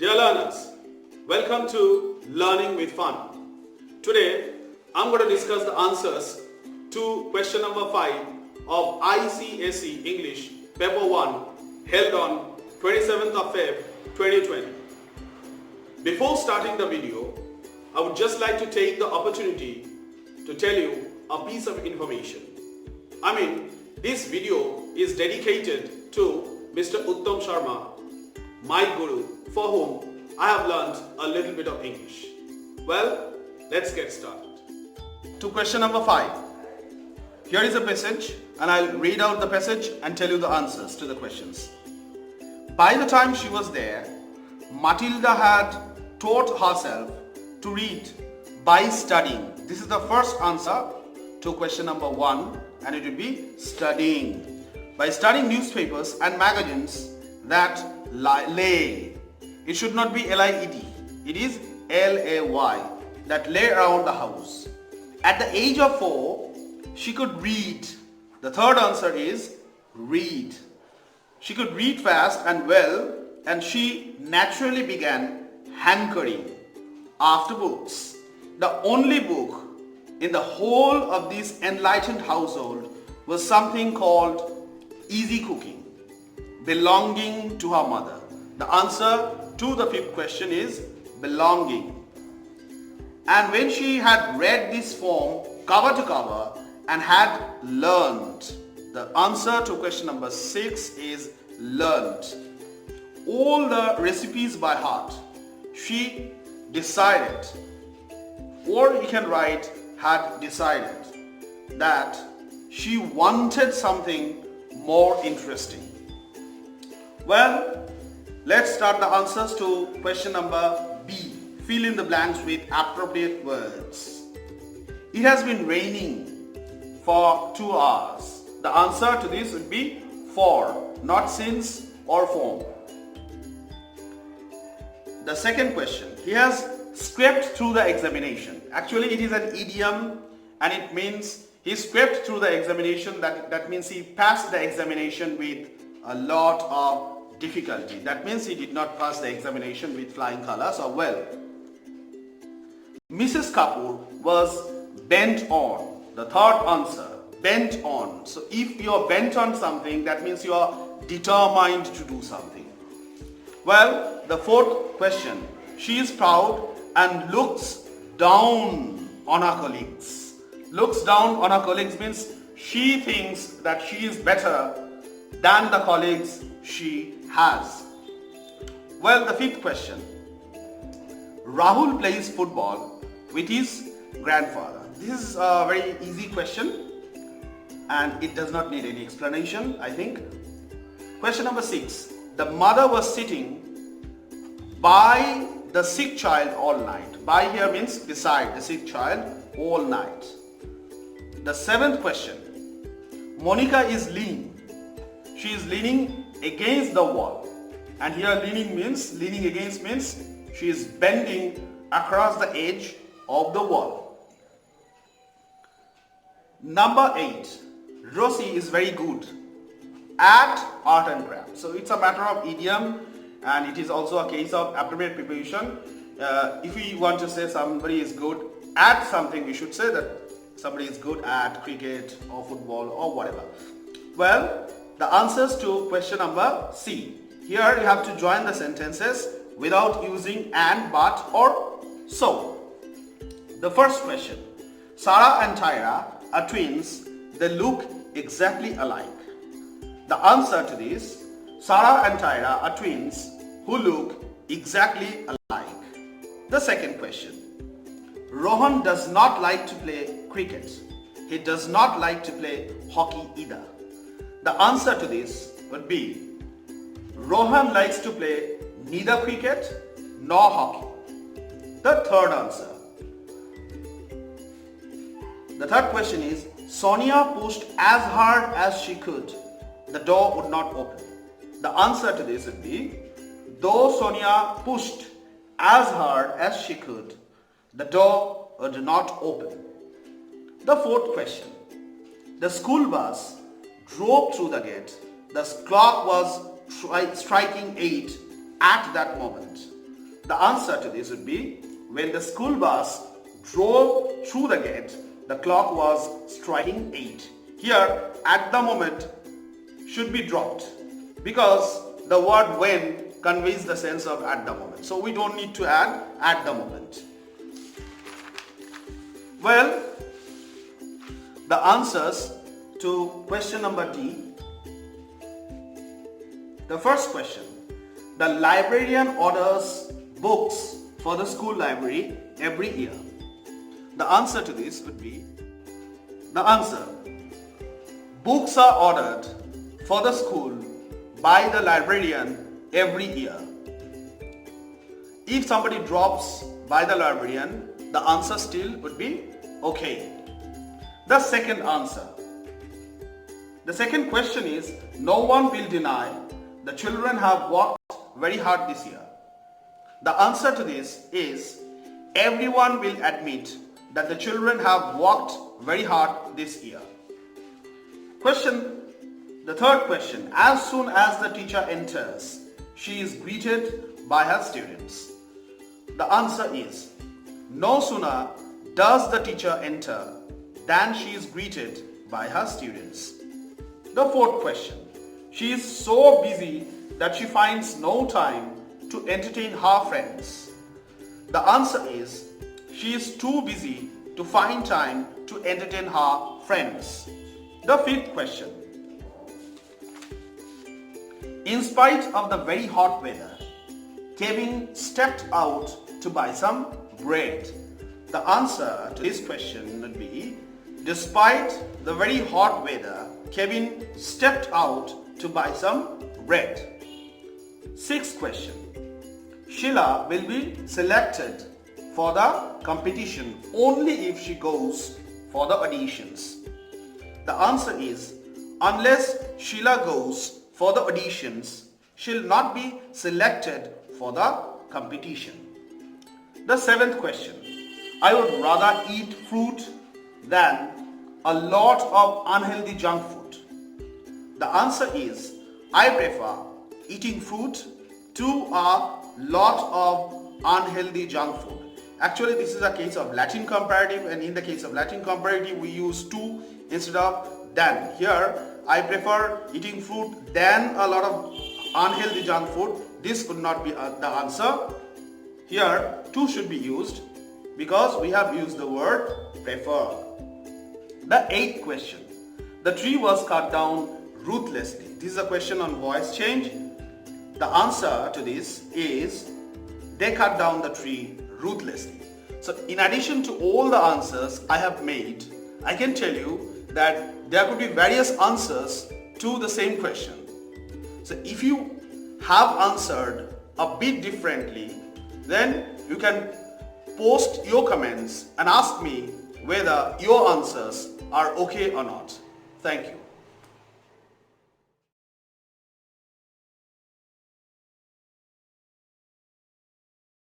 Dear learners, welcome to Learning with Fun. Today, I'm going to discuss the answers to question number 5 of ICSE English Paper 1 held on 27th of Feb 2020. Before starting the video, I would just like to take the opportunity to tell you a piece of information. This video is dedicated to Mr. Uttam Sharma, my guru, for whom I have learned a little bit of English. Well, let's get started. To question number 5. Here is a passage and I'll read out the passage and tell you the answers to the questions. By the time she was there, Matilda had taught herself to read by studying. This is the first answer to question number 1 and it will be studying. By studying newspapers and magazines that lay. It should not be L-I-E-D. It is L-A-Y, that lay around the house. At the age of 4, she could read. The third answer is read. She could read fast and well, and she naturally began hankering after books. The only book in the whole of this enlightened household was something called Easy Cooking, belonging to her mother. The answer to the 5th question is belonging. And when she had read this form cover to cover and had learned, the answer to question number 6 is learned all the recipes by heart. She decided, or you can write had decided, that she wanted something more interesting. Well, let's start the answers to question number B. Fill in the blanks with appropriate words. It has been raining for 2 hours. The answer to this would be for, not since or from. The second question. He has scraped through the examination. Actually, it is an idiom and it means he scraped through the examination. That means he passed the examination with a lot of difficulty. That means he did not pass the examination with flying colors or well. Mrs. Kapoor was bent on. The third answer, bent on. So if you are bent on something, that means you are determined to do something. Well, the 4th question. She is proud and looks down on her colleagues. Looks down on her colleagues means she thinks that she is better than the colleagues she has. Well, the 5th question. Rahul plays football with his grandfather. This is a very easy question and it does not need any explanation, I think. Question number 6. The mother was sitting by the sick child all night. By here means beside the sick child all night. The 7th question. Monica is leaning. She is leaning against the wall. And here leaning against means she is bending across the edge of the wall. Number 8. Rosie is very good at art and craft. So it's a matter of idiom and it is also a case of appropriate preposition. If we want to say somebody is good at something, we should say that somebody is good at cricket or football or whatever. Well, the answers to question number C. Here you have to join the sentences without using and, but or so. The first question. Sarah and Tyra are twins. They look exactly alike. The answer to this, Sarah and Tyra are twins who look exactly alike. The second question. Rohan does not like to play cricket. He does not like to play hockey either. The answer to this would be Rohan likes to play neither cricket nor hockey. The third answer. The third question is Sonia pushed as hard as she could. The door would not open. The answer to this would be though Sonia pushed as hard as she could, the door would not open. The fourth question. The school bus drove through the gate. The clock was striking 8 at that moment. The answer to this would be when the school bus drove through the gate, the clock was striking 8. Here, at the moment should be dropped because the word when conveys the sense of at the moment. So we don't need to add at the moment. Well, the answers to question number D. The first question, the librarian orders books for the school library every year. The answer to this would be, the answer, books are ordered for the school by the librarian every year. If somebody drops by the librarian, the answer still would be okay. The second answer. The second question is, no one will deny the children have worked very hard this year. The answer to this is, everyone will admit that the children have worked very hard this year. The third question, as soon as the teacher enters, she is greeted by her students. The answer is, no sooner does the teacher enter than she is greeted by her students. The fourth question, she is so busy that she finds no time to entertain her friends. The answer is, she is too busy to find time to entertain her friends. The fifth question, in spite of the very hot weather, Kevin stepped out to buy some bread. The answer to this question would be, despite the very hot weather, Kevin stepped out to buy some bread. Sixth question, Sheila will be selected for the competition only if she goes for the auditions. The answer is, unless Sheila goes for the auditions, she'll not be selected for the competition. The seventh question, I would rather eat fruit than a lot of unhealthy junk food. The answer is, I prefer eating fruit to a lot of unhealthy junk food. Actually, this is a case of Latin comparative, and in the case of Latin comparative, we use to instead of than. Here, I prefer eating fruit than a lot of unhealthy junk food. This could not be the answer. Here, to should be used because we have used the word prefer. The eighth question, the tree was cut down ruthlessly. This is a question on voice change. The answer to this is, they cut down the tree ruthlessly. So in addition to all the answers I have made, I can tell you that there could be various answers to the same question. So if you have answered a bit differently, then you can post your comments and ask me whether your answers are okay or not. Thank you.